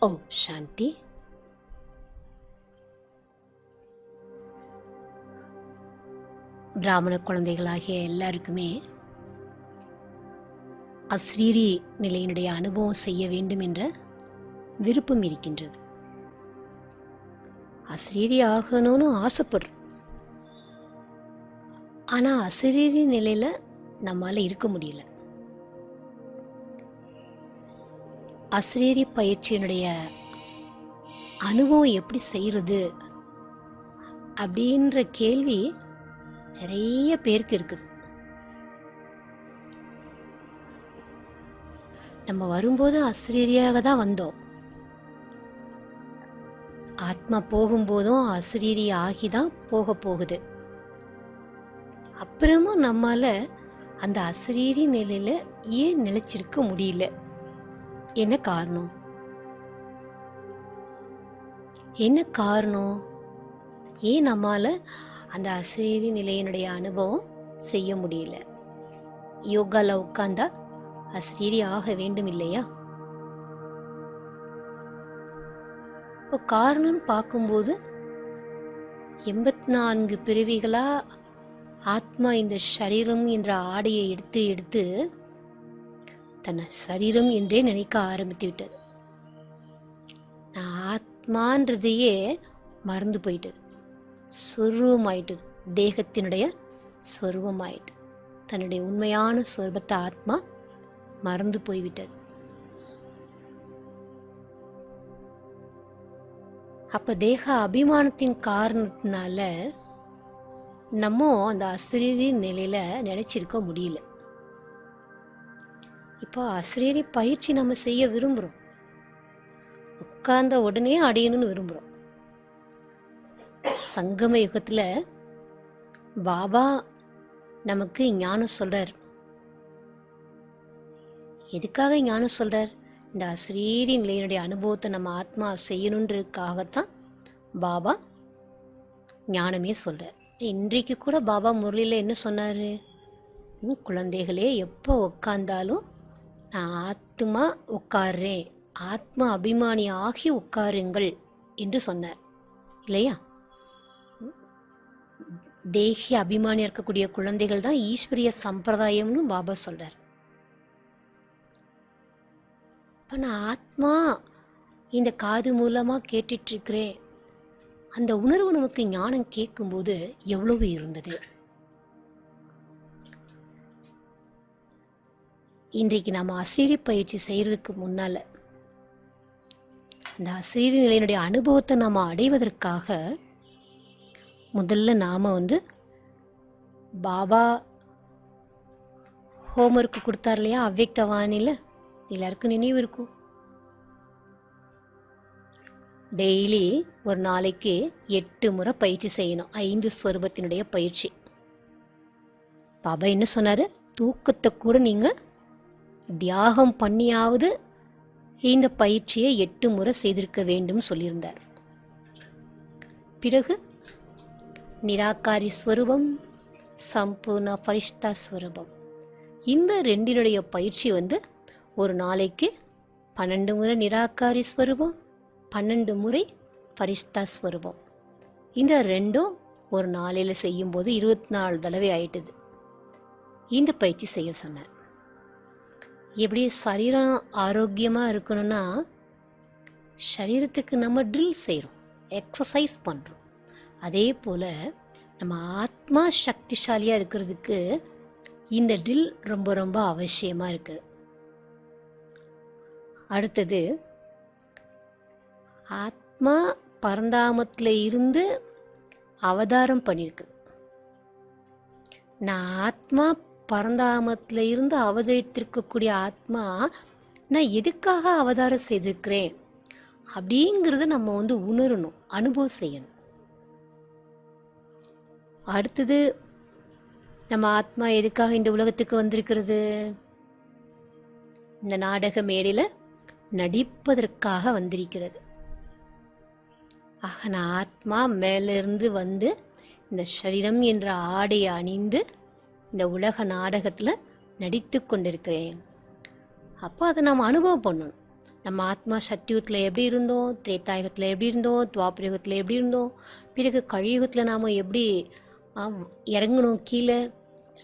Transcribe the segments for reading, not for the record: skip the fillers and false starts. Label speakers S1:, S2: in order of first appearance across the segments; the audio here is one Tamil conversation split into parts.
S1: ஓம் சாந்தி. பிராமண குழந்தைகளாகிய எல்லாருக்குமே அஸ்ரீரி நிலையினுடைய அனுபவம் செய்ய வேண்டும் என்ற விருப்பம் இருக்கின்றது. அஸ்ரீரி ஆகணும்னு ஆசைப்படுறோம். ஆனால் அஸ்ரீரி நிலையில் நம்மால் இருக்க முடியல. அஸ்ரீரி பயிற்சியினுடைய அனுபவம் எப்படி செய்கிறது அப்படின்ற கேள்வி நிறைய பேருக்கு இருக்குது. நம்ம வரும்போது அஸ்ரீரியாக தான் வந்தோம். ஆத்மா போகும்போதும் அஸ்ரீரி ஆகி தான் போக போகுது. அப்புறமும் நம்மால அந்த அஸ்ரீரி நிலையில ஏன் நிலைச்சிருக்க முடியல? என்ன காரணம்? என்ன காரணம்? ஏன் நம்மால அந்த அஸ்ரீரி நிலையினுடைய அனுபவம் செய்ய முடியல? யோகால உட்கார்ந்தா அஸ்ரீரி ஆக வேண்டும் இல்லையா? இப்போ காரணம்னு பார்க்கும்போது 84 பிறவிகளா ஆத்மா இந்த சரீரம் என்ற ஆடையை எடுத்து எடுத்து தன்னை சரீரம் என்றே நினைக்க ஆரம்பித்து விட்டது. நான் ஆத்மான்றதையே மறந்து போயிட்டது. சொருவமாயிட்டது. தேகத்தினுடைய சொருவமாயிட்டு தன்னுடைய உண்மையான சொருபத்தை ஆத்மா மறந்து போய்விட்டது. அப்ப தேக அபிமானத்தின் காரணத்தினால நம்ம அந்த அஸ்ரீரி நிலையில நினைச்சிருக்க முடியல. இப்போ அஸ்ரீரி பயிற்சி நம்ம செய்ய விரும்புகிறோம். உட்கார்ந்த உடனே அடையணும்னு விரும்புகிறோம். சங்கம யுகத்தில் பாபா நமக்கு ஞானம் சொல்றார். எதுக்காக ஞானம் சொல்றார்? இந்த அஸ்ரீரி நிலையினுடைய அனுபவத்தை நம்ம ஆத்மா செய்யணுன்றதுக்காகத்தான் பாபா ஞானமே சொல்றார். இன்றைக்கு கூட பாபா முரளியில் என்ன சொன்னார்? குழந்தைகளே, எப்போ உட்கார்ந்தாலும் நான் ஆத்மா உட்கார்றேன், ஆத்மா அபிமானி ஆகி உட்காருங்கள் என்று சொன்னார் இல்லையா? தேகி அபிமானியாக இருக்கக்கூடிய குழந்தைகள் தான் ஈஸ்வரிய சம்பிரதாயம்னு பாபா சொல்றார். இப்போ நான் ஆத்மா இந்த காது மூலமாக கேட்டுட்டு இருக்கிறேன். அந்த உணர்வு நமக்கு ஞானம் கேட்கும்போது எவ்வளவு இருந்தது. இன்றைக்கு நாம் அஸ்ரீரி பயிற்சி செய்கிறதுக்கு முன்னால் அந்த அஸ்ரீரி நிலையினுடைய அனுபவத்தை நாம் அடைவதற்காக முதல்ல நாம் பாபா ஹோம்ஒர்க் கொடுத்தார் இல்லையா? அவ்யக்த வாணியில் எல்லாருக்கும் நினைவு இருக்கும். டெய்லி ஒரு நாளைக்கு 8 முறை பயிற்சி செய்யணும். 5 ஸ்வரூபத்தினுடைய பயிற்சி. பாபா என்ன சொன்னார்? தூக்கத்தை கூட நீங்கள் தியாகம் பண்ணியாவது இந்த பயிற்சியை 8 முறை செய்திருக்க வேண்டும் சொல்லியிருந்தார். பிறகு நிராகாரி ஸ்வரூபம், சம்பூர்ண ஃபரிஷ்தா ஸ்வரூபம், இந்த ரெண்டினுடைய பயிற்சி ஒரு நாளைக்கு 12 முறை நிராகாரி ஸ்வரூபம், 12 முறை ஃபரிஷ்தா ஸ்வரூபம். இந்த ரெண்டும் ஒரு நாளையில் செய்யும்போது 24 தடவை ஆயிட்டுது. இந்த பயிற்சி செய்ய சொன்னார். எப்படி சரீரம் ஆரோக்கியமாக இருக்கணும்னா சரீரத்துக்கு நம்ம ட்ரில் செய்கிறோம், எக்ஸசைஸ் பண்ணுறோம். அதே போல் நம்ம ஆத்மா சக்திசாலியாக இருக்கிறதுக்கு இந்த ட்ரில் ரொம்ப ரொம்ப அவசியமாக இருக்குது. அடுத்தது, ஆத்மா பரந்தாமத்தில் இருந்து அவதாரம் பண்ணியிருக்கு. நான் ஆத்மா பரந்தாமத்தில் இருந்து அவதரித்திருக்கக்கூடிய ஆத்மா நான் எதுக்காக அவதாரம் செய்திருக்கிறேன் அப்படிங்கிறத நம்ம உணரணும், அனுபவம் செய்யணும். அடுத்தது, நம்ம ஆத்மா எதுக்காக இந்த உலகத்துக்கு வந்திருக்கிறது? இந்த நாடக மேடையில் நடிப்பதற்காக வந்திருக்கிறது. ஆக நான் ஆத்மா மேலிருந்து இந்த சரீரம் என்ற ஆடையை அணிந்து இந்த உலக நாடகத்தில் நடித்து கொண்டிருக்கிறேன். அப்போ அதை நாம் அனுபவம் பண்ணணும். நம்ம ஆத்மா சத்தியுகத்தில் எப்படி இருந்தோம், திரேதாயுகத்தில் எப்படி இருந்தோம், துவாபரயுகத்தில் எப்படி இருந்தோம், பிறகு கலியுகத்தில் நாம் எப்படி இறங்கணும் கீழே,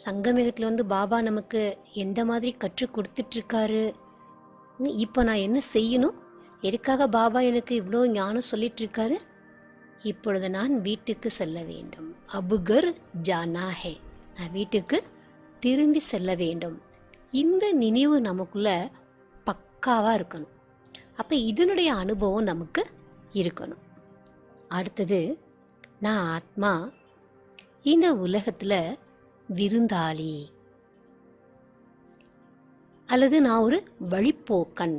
S1: சங்கமயுகத்தில் வந்து பாபா நமக்கு எந்த மாதிரி கற்றுக் கொடுத்துட்ருக்காரு, இப்போ நான் என்ன செய்யணும், எதுக்காக பாபா எனக்கு இவ்வளோ ஞானம் சொல்லிகிட்ருக்காரு, இப்பொழுது நான் வீட்டுக்கு செல்ல வேண்டும். அபுகர் ஜானா ஹே, நான் வீட்டுக்கு திரும்பி செல்ல வேண்டும். இந்த நினைவு நமக்குள்ள பக்காவாக இருக்கணும். அப்போ இதனுடைய அனுபவம் நமக்கு இருக்கணும். அடுத்தது, நான் ஆத்மா இந்த உலகத்தில் விருந்தாளி அல்லது நான் ஒரு வழிப்போக்கன்.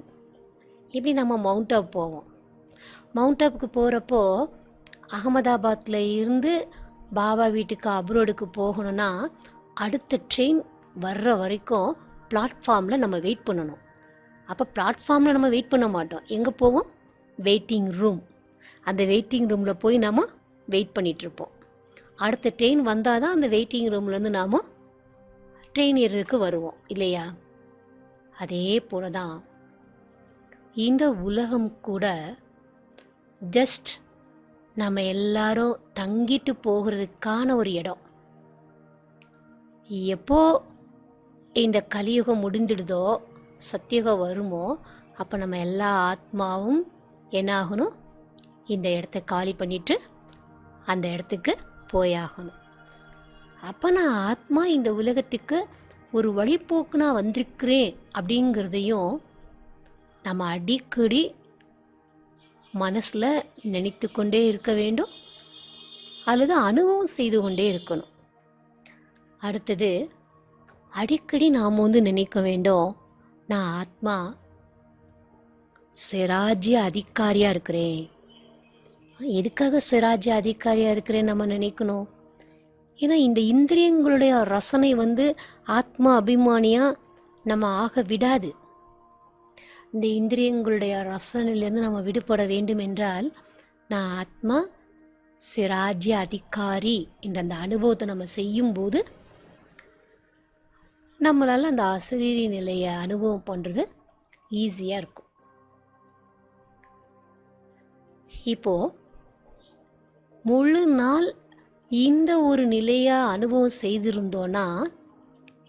S1: இப்படி நம்ம மவுண்ட் ஆப் போவோம். மவுண்ட் ஆப்புக்கு போகிறப்போ அகமதாபாத்தில் இருந்து பாபா வீட்டுக்கு அப்ரோடுக்கு போகணுன்னா அடுத்த ட்ரெயின் வர்ற வரைக்கும் பிளாட்ஃபார்மில் நம்ம வெயிட் பண்ணணும். அப்போ பிளாட்ஃபார்மில் நம்ம வெயிட் பண்ண மாட்டோம். எங்கே போவோம்? Waiting room. அந்த வெயிட்டிங் ரூமில் போய் நாம் வெயிட் பண்ணிகிட்ருப்போம். அடுத்த ட்ரெயின் வந்தால் தான் அந்த வெயிட்டிங் ரூம்லேருந்து நாம் ட்ரெயின் ஏறதுக்கு வருவோம் இல்லையா? அதே போல தான் இந்த உலகம் கூட ஜஸ்ட் நம்ம எல்லாரும் தங்கிட்டு போகிறதுக்கான ஒரு இடம். எப்போ இந்த கலியுகம் முடிந்துடுதோ, சத்தியுகம் வருமோ, அப்போ நம்ம எல்லா ஆத்மாவும் என்ன ஆகணும்? இந்த இடத்த காலி பண்ணிவிட்டு அந்த இடத்துக்கு போயாகணும். அப்போ நான் ஆத்மா இந்த உலகத்துக்கு ஒரு வழிபோக்குனா வந்திருக்கிறேன் அப்படிங்கிறதையும் நம்ம அடிக்கடி மனசில் நினைத்து கொண்டே இருக்க வேண்டும், அல்லது அனுபவம் செய்து கொண்டே இருக்கணும். அடுத்தது, அடிக்கடி நாம் வந்து நினைக்க வேண்டும், நான் ஆத்மா சுயராஜ்ய அதிகாரியாக இருக்கிறேன். எதுக்காக சுயராஜ்ய அதிகாரியாக இருக்கிறேன்னு நம்ம நினைக்கணும்? ஏன்னா இந்த இந்திரியங்களுடைய ரசனை வந்து ஆத்மா அபிமானியாக நம்ம ஆக விடாது. இந்த இந்திரியங்களுடைய ரசனையிலேருந்து நம்ம விடுபட வேண்டும் என்றால், நான் ஆத்மா சுயராஜ்ய அதிகாரி என்ற அந்த அனுபவத்தை நம்ம செய்யும்போது நம்மளால் அந்த அசரீரி நிலையை அனுபவம் பண்ணுறது ஈஸியாக இருக்கும். இப்போது முழு நாள் இந்த ஒரு நிலையாக அனுபவம் செய்திருந்தோன்னா,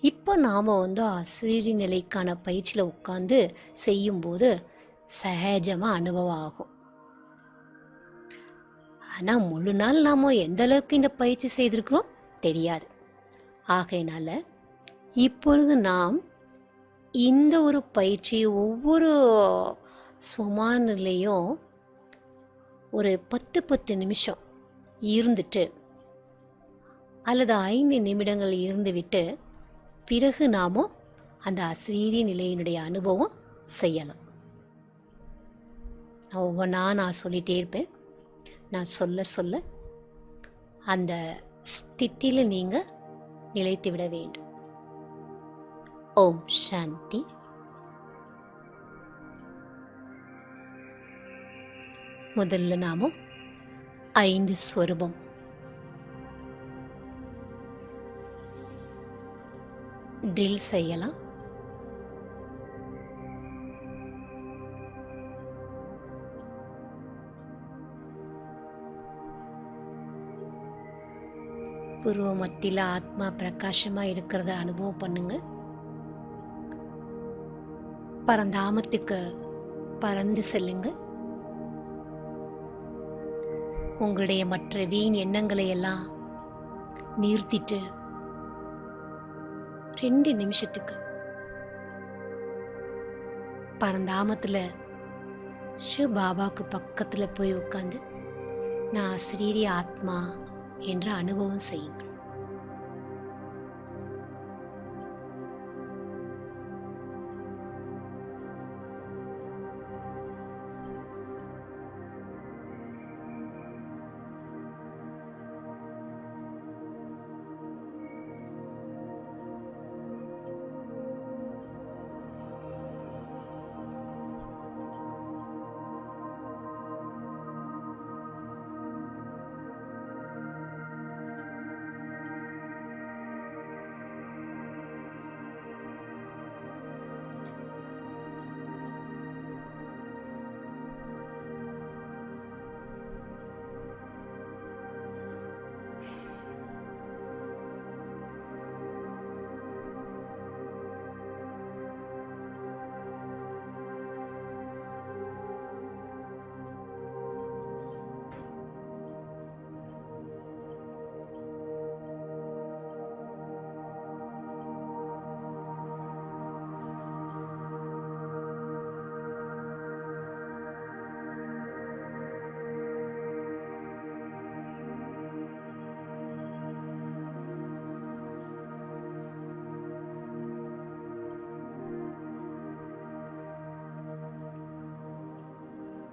S1: இப்போ நாம் வந்து அசரீரி நிலைக்கான பயிற்சியில் உட்காந்து செய்யும்போது சகஜமாக அனுபவம் ஆகும். ஆனால் முழு நாள் நாம் எந்த அளவுக்கு இந்த பயிற்சி செய்திருக்கிறோம் தெரியாது. ஆகையினால இப்பொழுது நாம் இந்த ஒரு பயிற்சி ஒவ்வொரு சுமாநிலையும் ஒரு 10 நிமிஷம் இருந்துட்டு அல்லது 5 நிமிடங்கள் இருந்துவிட்டு பிறகு நாம் அந்த அசரீரி நிலையினுடைய அனுபவம் செய்யலாம். நான் ஒவ்வொன்றா நான் சொல்லிகிட்டே இருப்பேன். நான் சொல்ல சொல்ல அந்த ஸ்திதியில் நீங்கள் நிலைத்து விட வேண்டும். ஓம் சாந்தி. முதல்ல நாம 5 ஸ்வரூபம் ட்ரில் செய்யலாம். பூர்வ மத்தியில் ஆத்மா பிரகாசமாக இருக்கிறத அனுபவம் பண்ணுங்க. பரந்தாமத்துக்கு பறந்து செல்லுங்க. உங்களுடைய மற்ற வீண் எண்ணங்களை எல்லாம் நிறுத்திட்டு 2 நிமிஷத்துக்கு பரந்தாமத்தில் சிவ பாபாவுக்கு பக்கத்தில் போய் உட்காந்து நான் அசரீரி ஆத்மா என்ற அனுபவம் செய்யுங்கள்.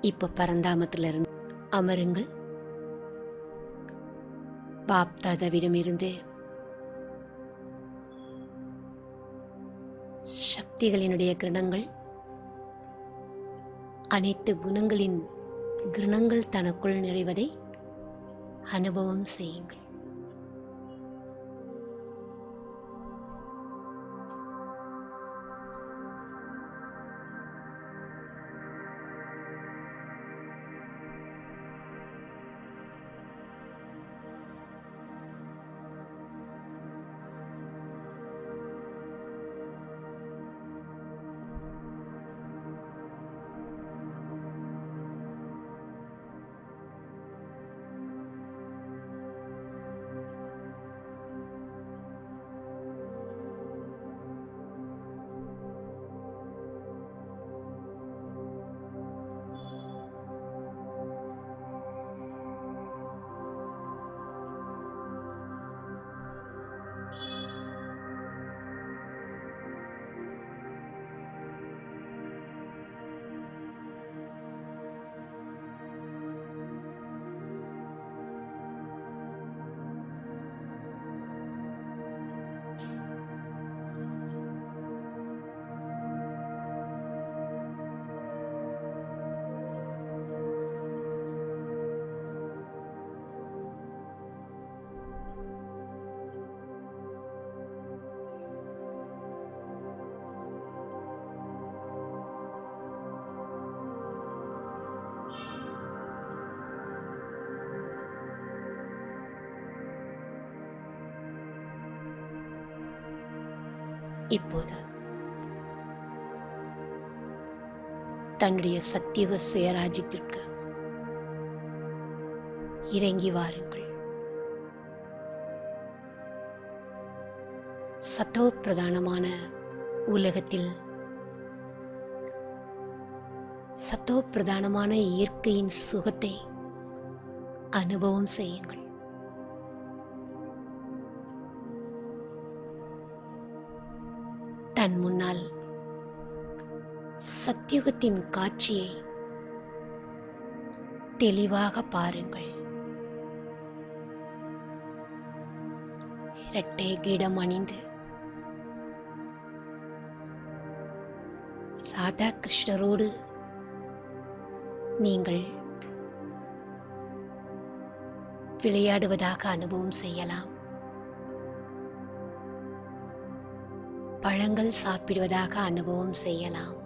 S1: இப்போ பரந்தாமத்தில் இருந்து அமருங்கள். பாப் தாதாவிடமிருந்து சக்திகளினுடைய கிரணங்கள், அனைத்து குணங்களின் கிரணங்கள் தனக்குள் நிறைவதை அனுபவம் செய்யுங்கள். இப்போது தன்னுடைய சத்தியுக சுயராஜ்யத்திற்கு இறங்கி வாருங்கள். சத்தோ பிரதானமான உலகத்தில் சத்தோ பிரதானமான இயற்கையின் சுகத்தை அனுபவம் செய்யுங்கள். தன் முன்னால் சத்தியுகத்தின் காட்சியை தெளிவாக பாருங்கள். இரட்டை கிரீடம் அணிந்து ராதா கிருஷ்ணரோடு நீங்கள் விளையாடுவதாக அனுபவம் செய்யலாம். பழங்கள் சாப்பிடுவதாக அனுபவம் செய்யலாம்.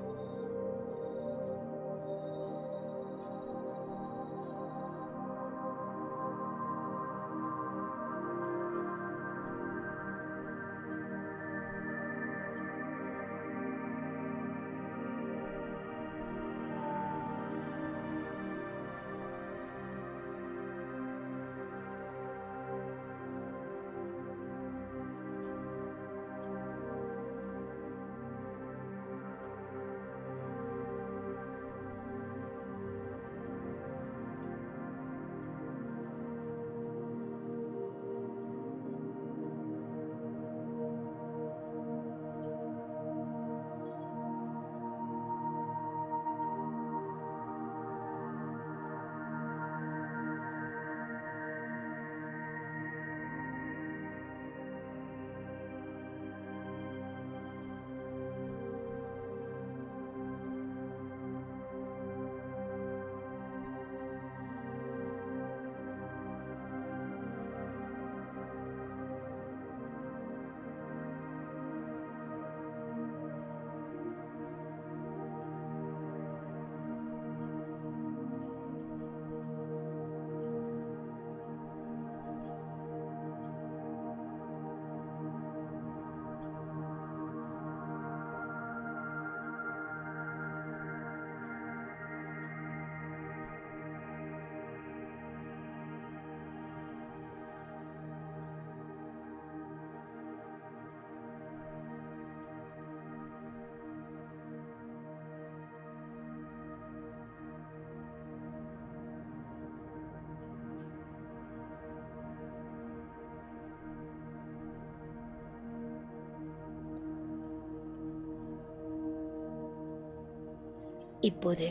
S1: இப்போது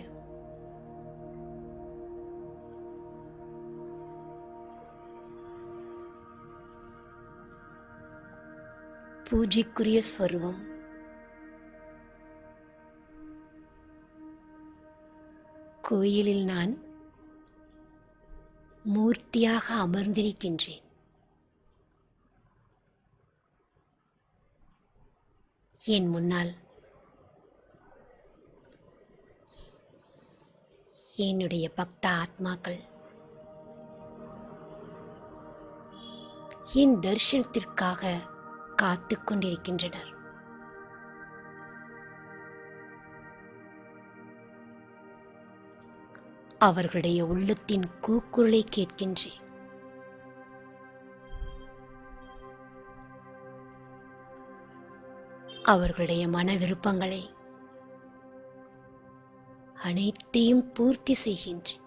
S1: பூஜைக்குரிய ஸ்வரூபம். கோயிலில் நான் மூர்த்தியாக அமர்ந்திருக்கின்றேன். என் முன்னால் என்னுடைய பக்த ஆத்மாக்கள் என் தரிசனத்திற்காக காத்து கொண்டிருக்கின்றனர். அவர்களுடைய உள்ளத்தின் கூக்குரலை கேட்கின்றேன். அவர்களுடைய மன விருப்பங்களை அனைத்தையும் பூர்த்தி செய்கின்றேன்.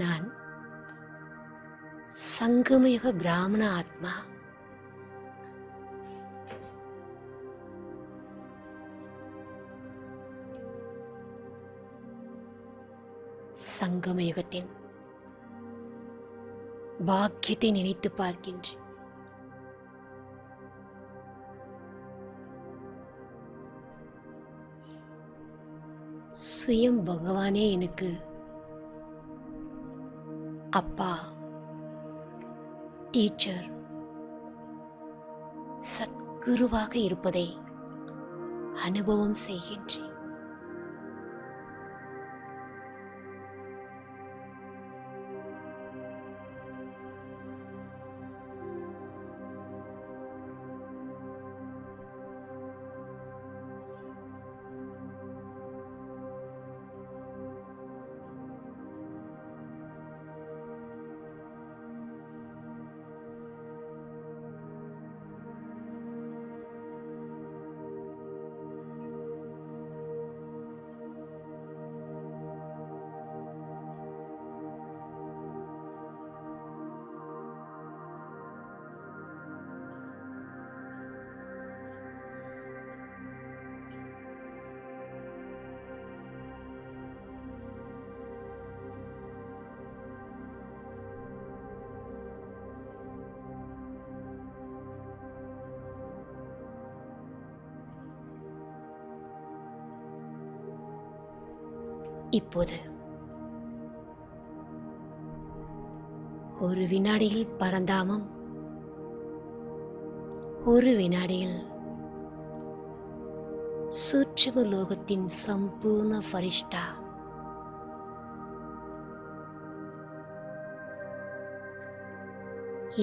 S1: நான் சங்கமயுக பிராமண ஆத்மா. சங்கமயுகத்தின் பாக்கியத்தை நினைத்து பார்க்கின்றேன். சுயம் பகவானே எனக்கு அப்பா, டீச்சர், சத்குருவாக இருப்பதை அனுபவம் செய்கின்றேன். இப்போது ஒரு வினாடியில் பரந்தாமம், ஒரு வினாடியில் சூட்சும லோகத்தின் சம்பூர்ண ஃபரிஷ்டா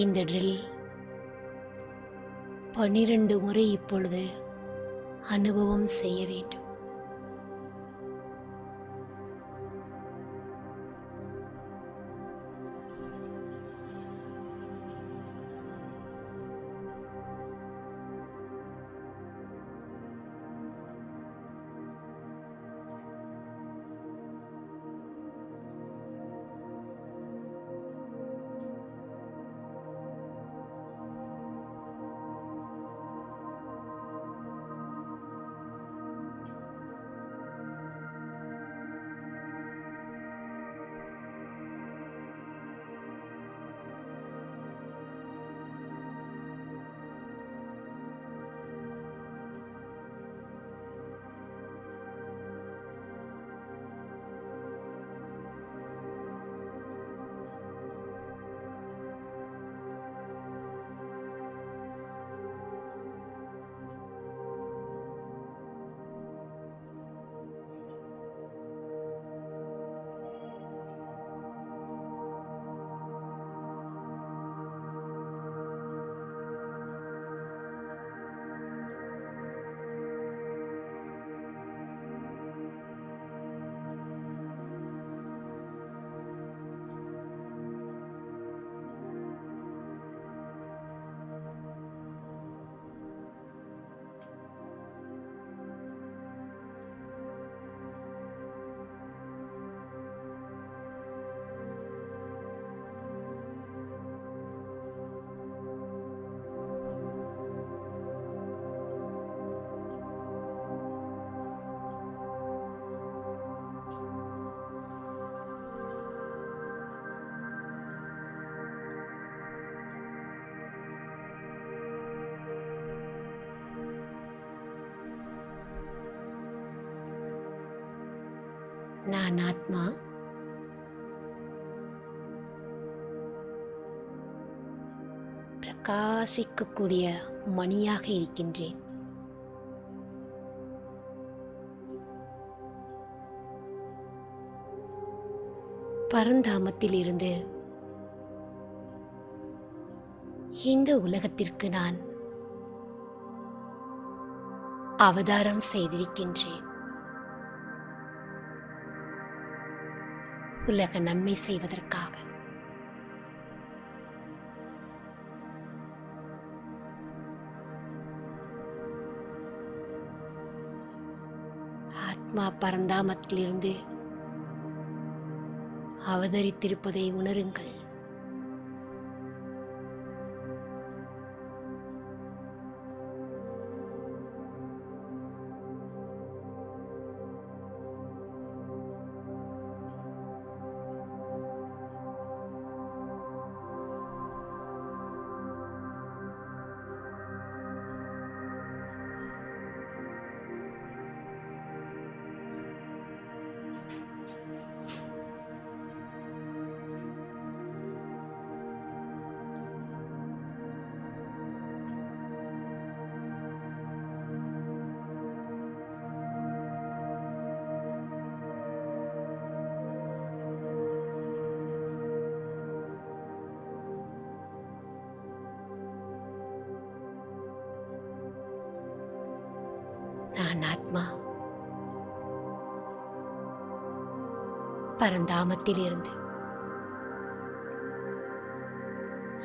S1: இந்த ட்ரில் 12 முறை இப்பொழுது அனுபவம் செய்ய வேண்டும். நான் ஆத்மா பிரகாசிக்கக்கூடிய மணியாக இருக்கின்றேன். பரந்தாமத்தில் இருந்து இந்த உலகத்திற்கு நான் அவதாரம் செய்திருக்கின்றேன். உலக நன்மை செய்வதற்காக. ஆத்மா பரந்தாமத்திலிருந்து அவதரித்திருப்பதை உணருங்கள். நான் ஆத்மா பரந்தாமத்தில் இருந்து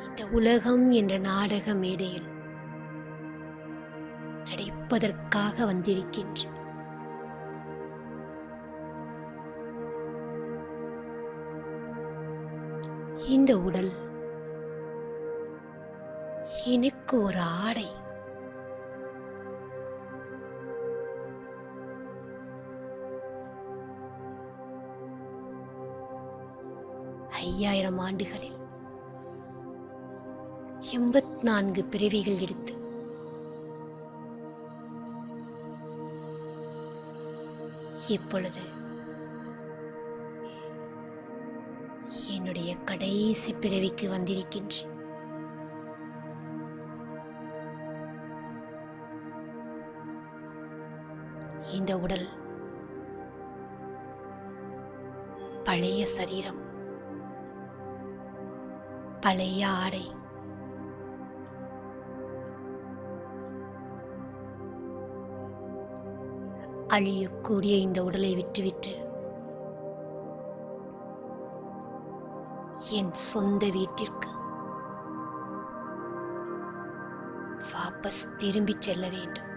S1: இந்த உலகம் என்ற நாடக மேடையில் நடிப்பதற்காக வந்திருக்கின்றேன். இந்த உடல் எனக்கு ஒரு ஆடை. ஐயாயிரம் ஆண்டுகளில் 84 பிறவிகள் எடுத்து இப்பொழுது என்னுடைய கடைசி பிறவிக்கு வந்திருக்கின்றேன். இந்த உடல் பழைய சரீரம், பழைய ஆடை. அழியக்கூடிய இந்த உடலை விட்டுவிட்டு என் சொந்த வீட்டிற்கு வாபஸ் திரும்பிச் செல்ல வேண்டும்.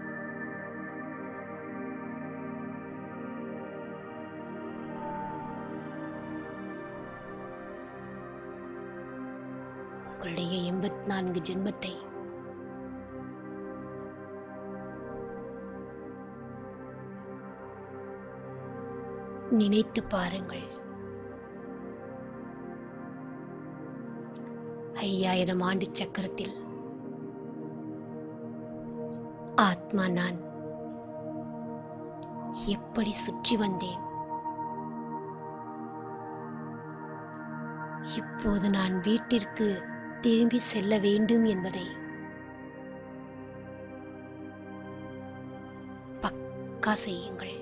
S1: உங்களுடைய 84 ஜென்மத்தை நினைத்து பாருங்கள். 5000 ஆண்டு சக்கரத்தில் ஆத்மா நான் எப்படி சுற்றி வந்தேன். இப்போது நான் வீட்டிற்கு திரும்பி செல்ல வேண்டும் என்பதை பக்கா செய்யுங்கள்.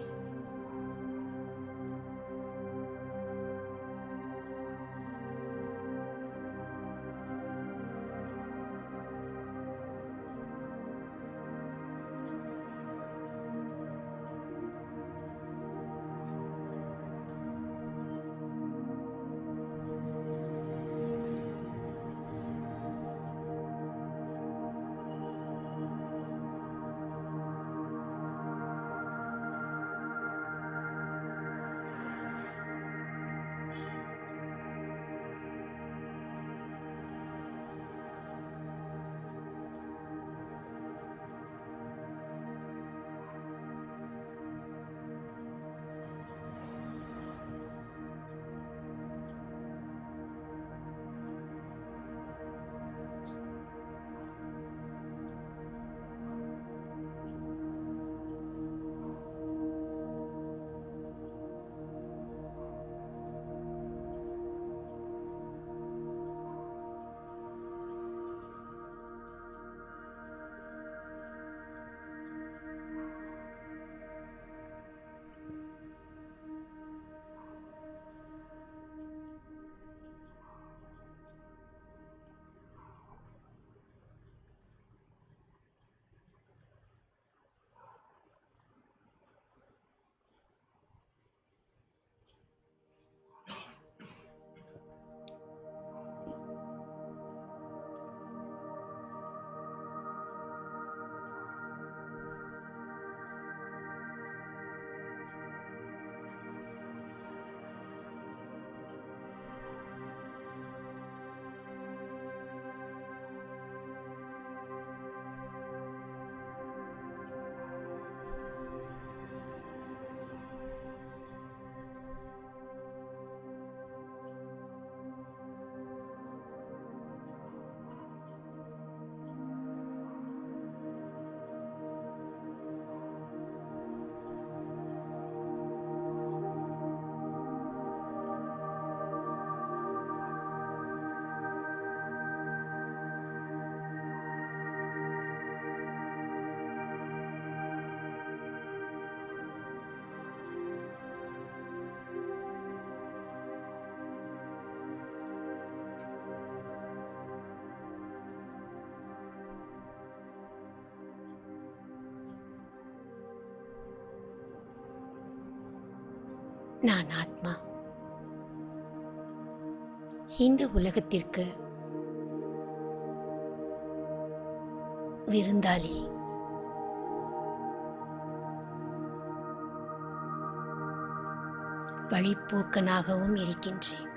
S1: நான் ஆத்மா. இந்த உலகத்திற்கு விருந்தாளி. வழிப்போக்கனாகவும் இருக்கின்றேன்.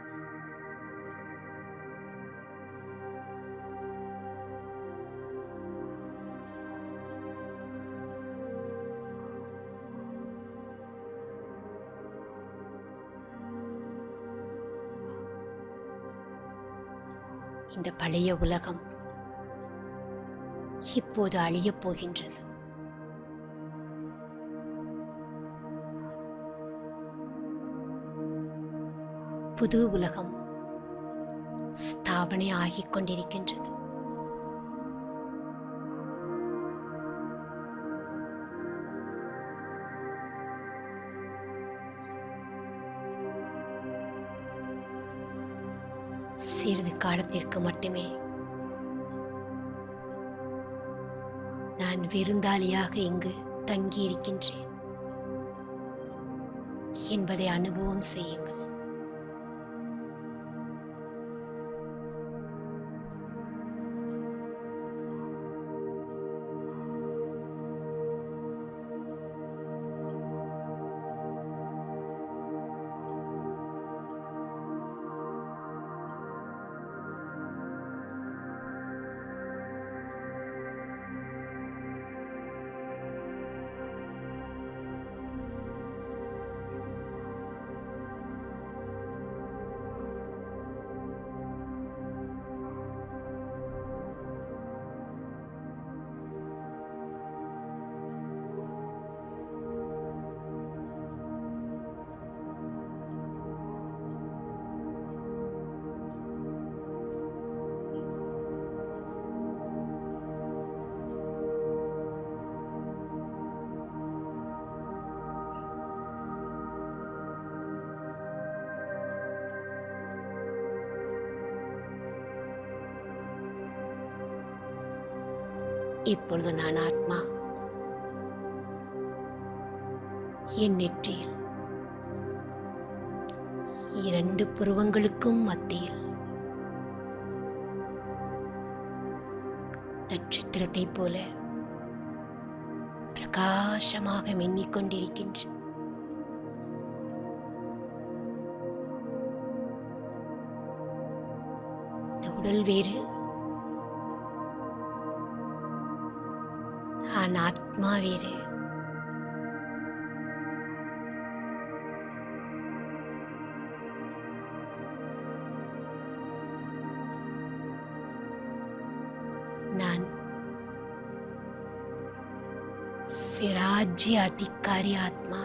S1: இந்த பழைய உலகம் இப்போது அழியப் போகின்றது. புது உலகம் ஸ்தாபனை ஆகிக் கொண்டிருக்கின்றது. சிறிது காலத்திற்கு மட்டுமே நான் விருந்தாளியாக இங்கு தங்கியிருக்கின்றேன் என்பதை அனுபவம் செய்யுங்கள். இப்பொழுது நான் ஆத்மா. என் நெற்றியில் 2 புருவங்களுக்கும் மத்தியில் நட்சத்திரத்தைப் போல பிரகாசமாக மின்னிக் கொண்டிருக்கின்றேன். இந்த உடல் வேறு, நான் ஆத்மா வேறு. நான் ஸ்வராஜ்ய அதிகாரி ஆத்மா.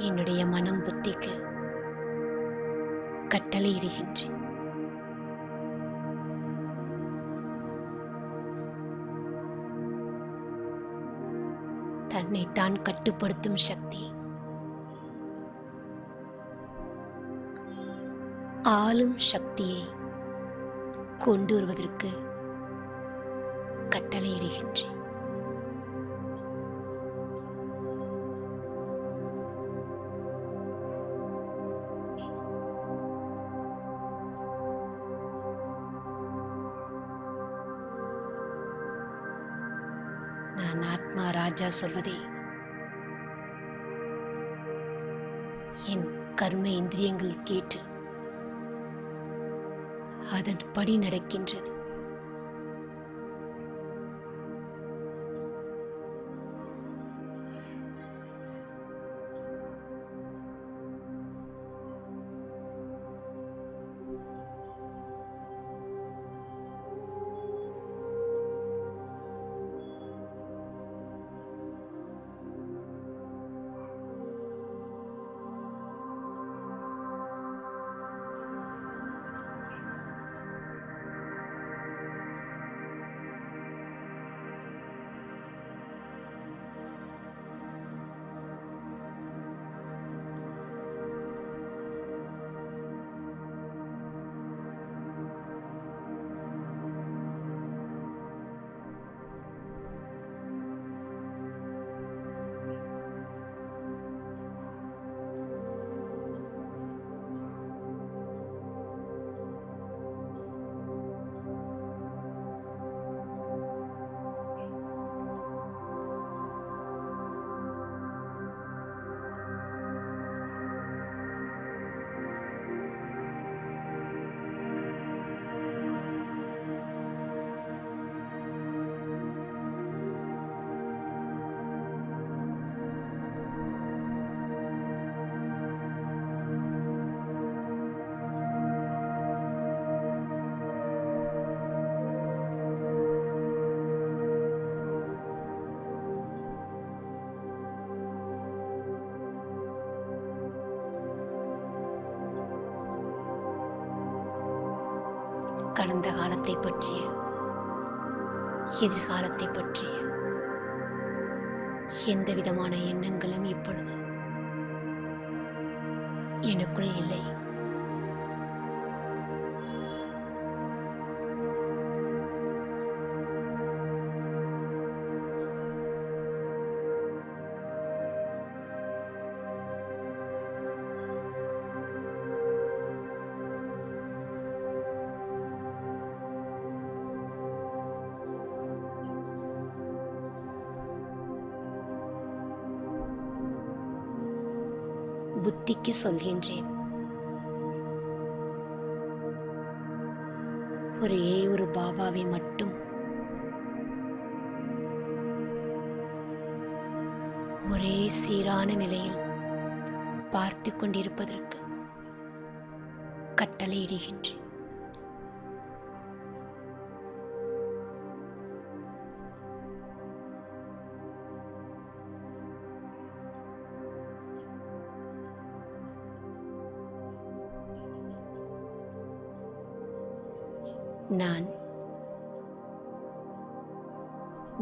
S1: என்னுடைய மனம் புத்திக்கு கட்டளையிடுகின்றேன். தன்னைத்தான் கட்டுப்படுத்தும் சக்தி, ஆளும் சக்தியை கொண்டு வருவதற்கு கட்டளையிடுகின்றேன். நான் ஆத்மா ராஜா சொல்வதை என் கர்ம இந்திரியங்கள் கேட்டு அதன்படி நடக்கின்றது. கடந்த காலத்தை பற்றிய, எதிர்காலத்தை பற்றிய எந்த விதமான எண்ணங்களும் இப்பொழுது எனக்குள் இல்லை. புத்திக்கு சொல்கின்றேன், ஒரே ஒரு பாபாவை மட்டும் ஒரே சீரான நிலையில் பார்த்து கொண்டிருப்பதற்கு கட்டளையிடுகின்றேன். நான்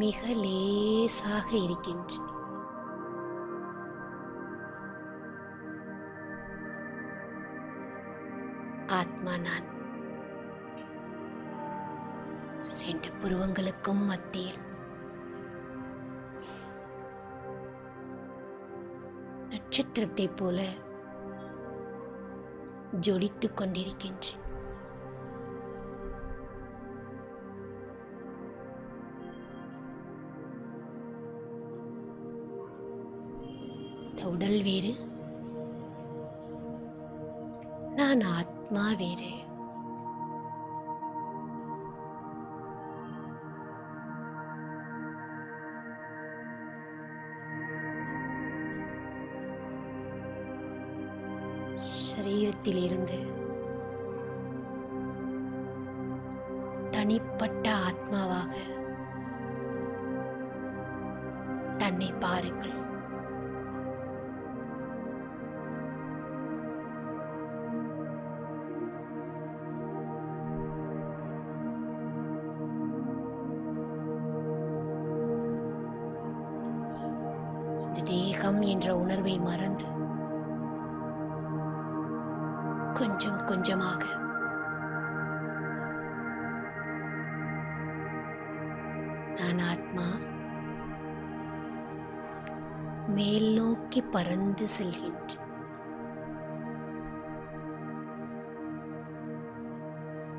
S1: மிக லேசாக இருக்கின்றேன். ஆத்மா நான். 2 புருவங்களுக்கும் மத்தியில் நட்சத்திரத்தைப் போல ஜொலித்துக் கொண்டிருக்கின்றேன். உடல் வேறு, நான் ஆத்மா வேறு. சரீரத்திலிருந்து தனிப்பட்ட ஆத்மாவாக தன்னை பாருங்கள். தேகம் என்ற உணர்வை மறந்து கொஞ்சம் கொஞ்சமாக நான் ஆத்மா மேல் நோக்கி பறந்து செல்கின்றேன்.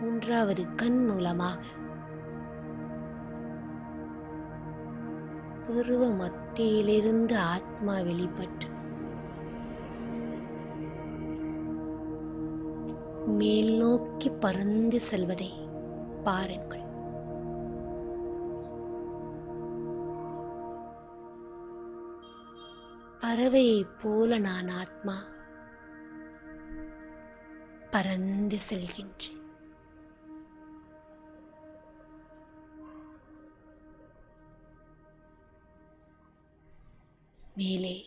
S1: 3வது கண் மூலமாக புருவ மத்தியிலிருந்து ஆத்மா வெளிப்பட்டு மேல் நோக்கி பறந்து செல்வதை பாருங்கள். பறவையைப் போல நான் ஆத்மா பறந்து செல்கின்றேன். மேலே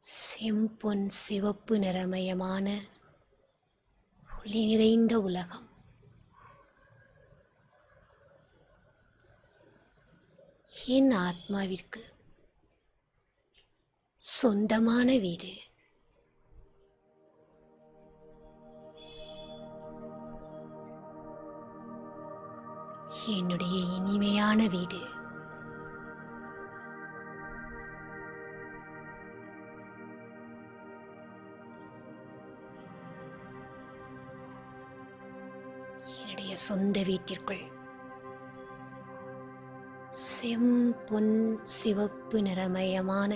S1: செம்பொன் சிவப்பு நிறமயமான ஒளி நிறைந்த உலகம். என் ஆத்மாவிற்கு சொந்தமான வீடு. என்னுடைய இனிமையான வீடு. என்னுடைய சொந்த வீட்டிற்குள் செம்பொன் சிவப்பு நிறமயமான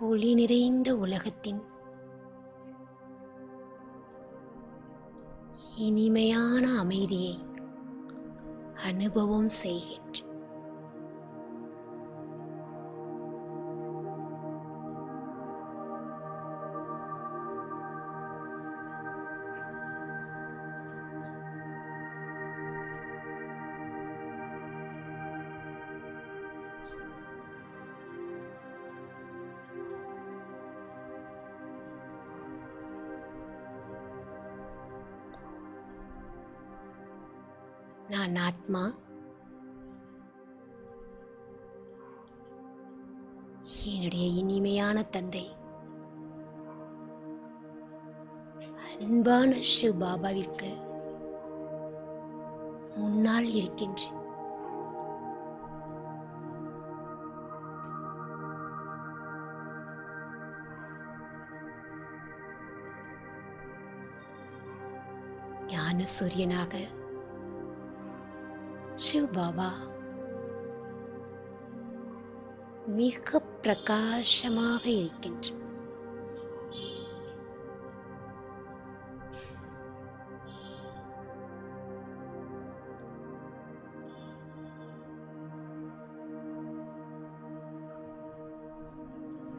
S1: ஒளி நிறைந்த உலகத்தின் இனிமையான அமைதியை அனுபவம் செய்கின்றேன். நான் ஆத்மா. என்னுடைய இனிமையான தந்தை அன்பான சிவ் பாபாவிற்கு முன்னால் இருக்கின்றேன். ஞான சூரியனாக சிவ் பாபா மிக பிரகாசமாக இருக்கின்றார்.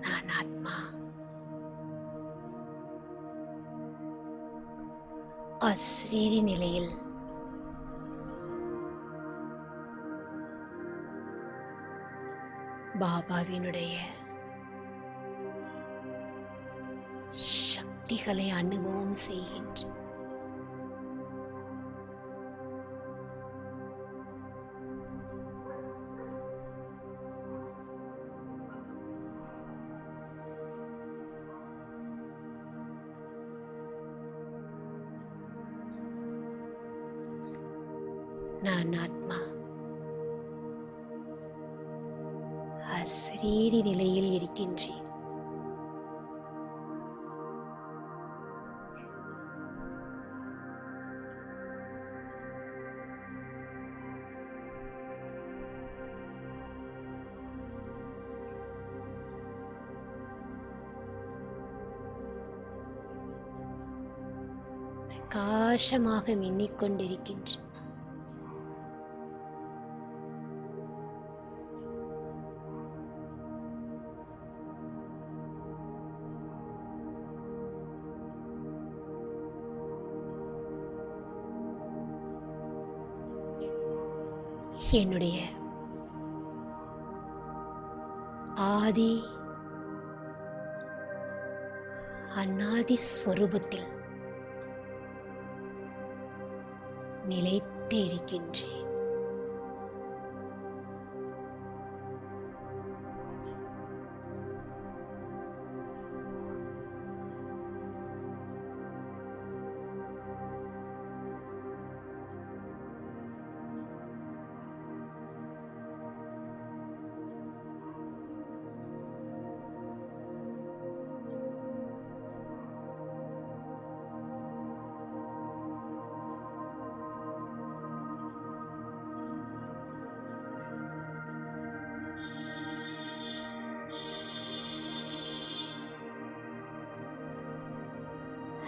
S1: நான் ஆத்மா. அஸ்ரீரி நிலையில் பாபாவினுடைய சக்திகளை அனுபவம் செய்கின்றேன். நான் ஆத்மா அசரீரி நிலையில் இருக்கின்றேன். பிரகாசமாக மின்னிக்கொண்டிருக்கின்றேன். என்னுடைய ஆதி அநாதி ஸ்வரூபத்தில் நிலைத்து இருக்கின்றேன்.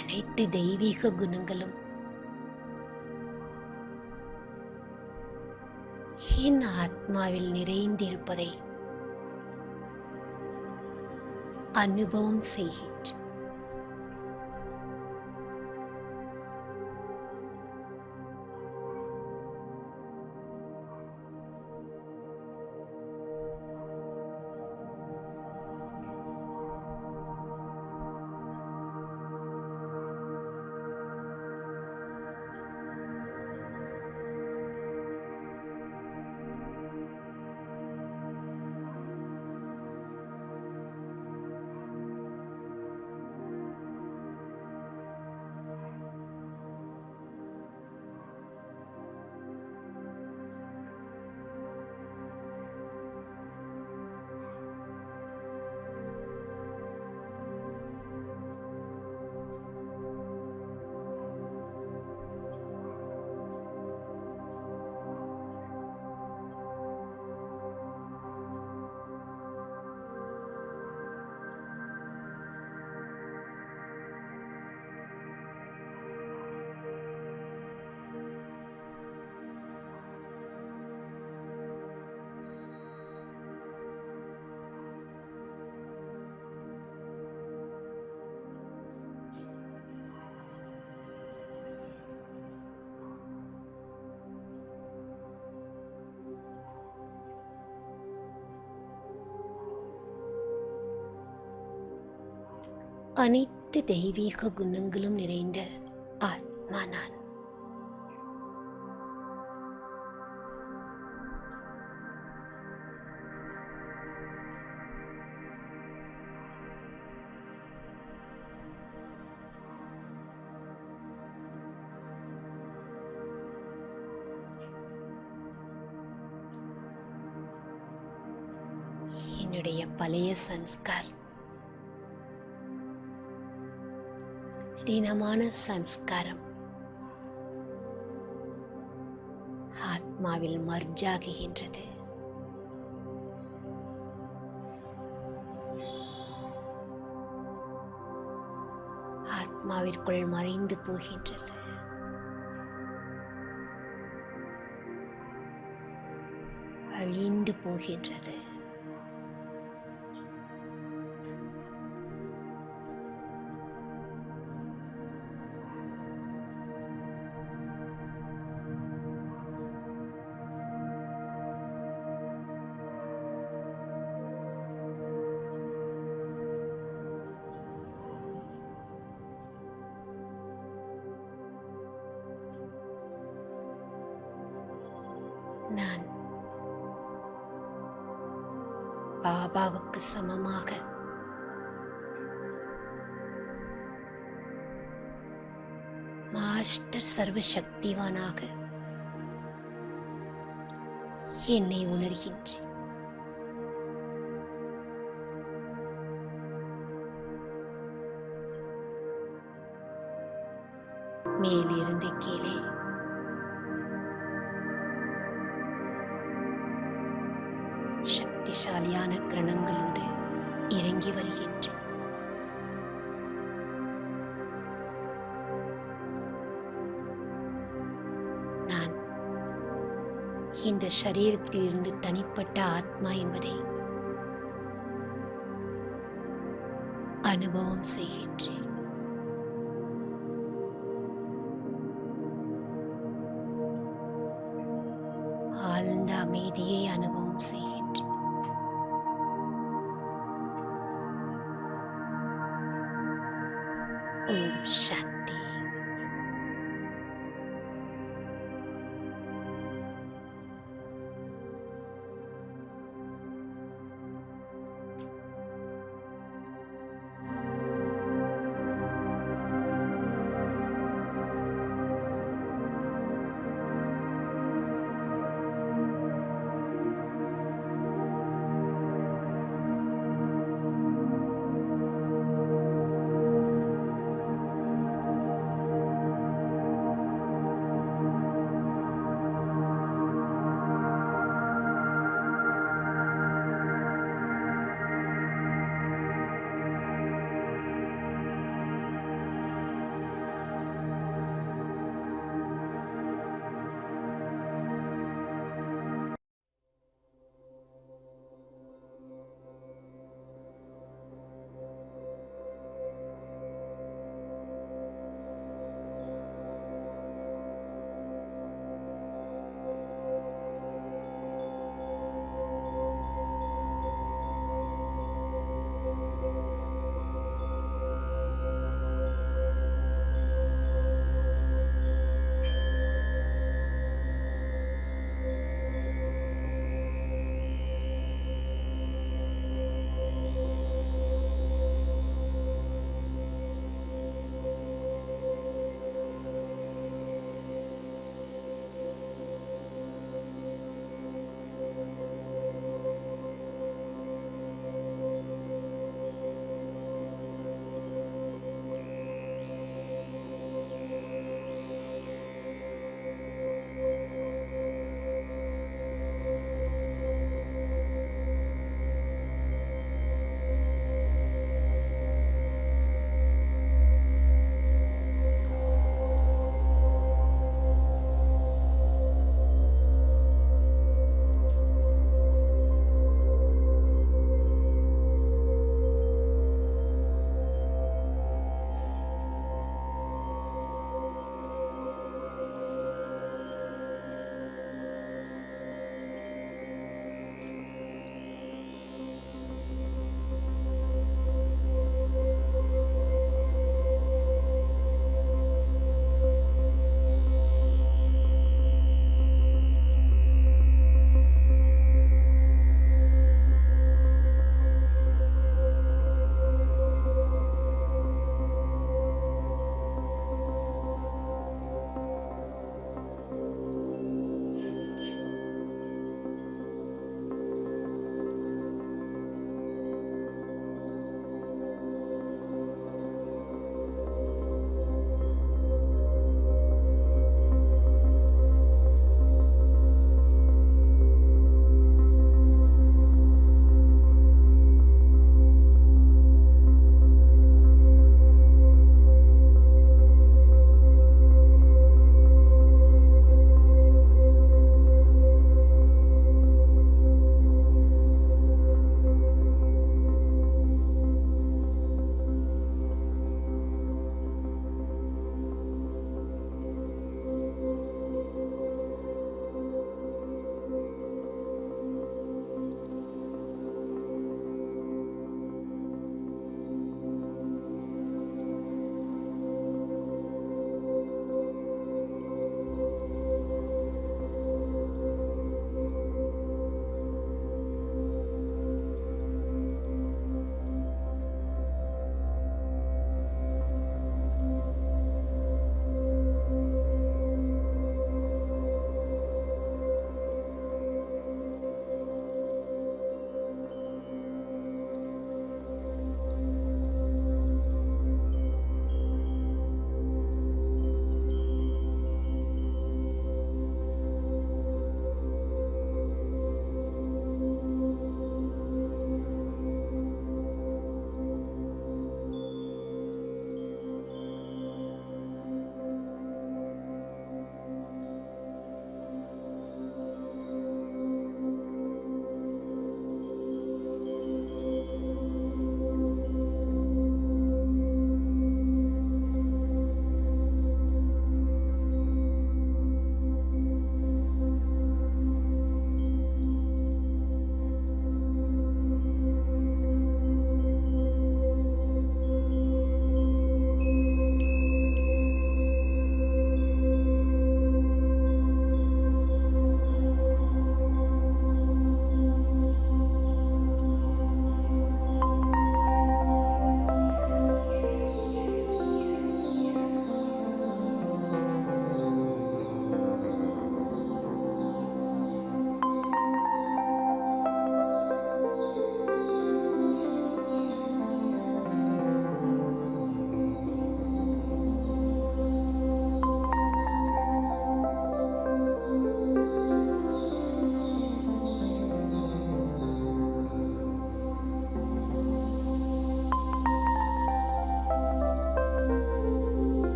S1: அனைத்து தெய்வீக குணங்களும் என் ஆத்மாவில் நிறைந்திருப்பதை அனுபவம் செய்கின்றேன். அனைத்து தெய்வீக குணங்களும் நிறைந்த ஆத்மா நான். என்னுடைய பழைய சன்ஸ்கார், கடினமான சன்ஸ்காரம் ஆத்மாவில் மர்ஜாகுகின்றது. ஆத்மாவிற்குள் மறைந்து போகின்றது. அழிந்து போகின்றது. நான் பாபாவுக்கு சமமாக மாஸ்டர் சர்வசக்திவானாக என்னை உணர்கின்றேன். மேலிருந்து கீழே சக்திசாலியான கிரணங்களோடு இறங்கி வருகின்றேன். நான் இந்த சரீரத்திலிருந்து தனிப்பட்ட ஆத்மா என்பதை அனுபவம் செய்கின்றேன். ஆழ்ந்த அமைதியை அனுபவம் செய்கின்றேன். ஓம் சாந்தி.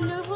S2: न हो